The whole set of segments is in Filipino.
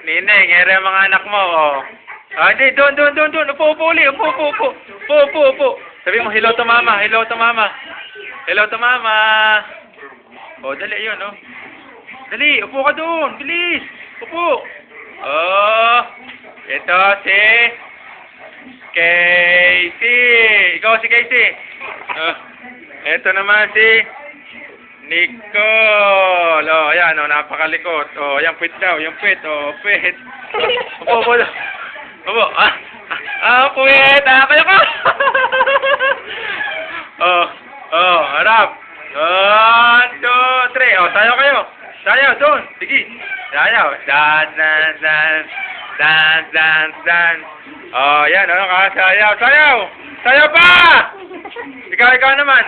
Nineng, ere ang mga anak mo, oh. Ah, hindi, doon. Upo, uli. Upo. Sabi mo, hello to mama. Hello to mama. Oh, dali, yun, oh. Dali, upo ka doon. Bilis. Upo. Oh, ito si Casey. Ikaw si Casey. Oh, ito naman si Nicole. Oh, ayan, oh, napakalikot. Oh, yung puwit daw, oh, puwit. Upo. Upo. Puwit. Kayo ka. Harap. 1, 2, 3. Oh, sayaw kayo. Sayaw, doon. Sige. Sayaw. Dance. Oh, yan, ano ka? Sayaw. Sayaw pa! Ikaw naman.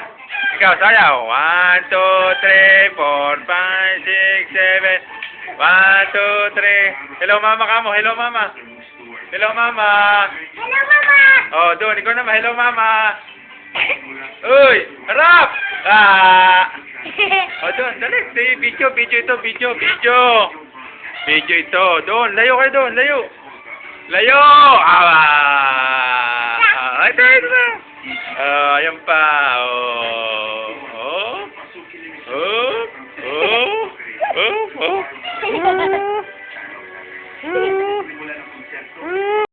Ikaw, sayaw. 1, 2, 3, 4, 5, 6, 7. 1, 2, 3. Hello, mama ka mo. Hello, mama. Oh, doon. Ikaw naman. Hello, mama. Uy! Harap! Oh, doon. Dali. Video ito. Video ito. Doon. Layo kayo doon. Layo! Ito. Ayan pa.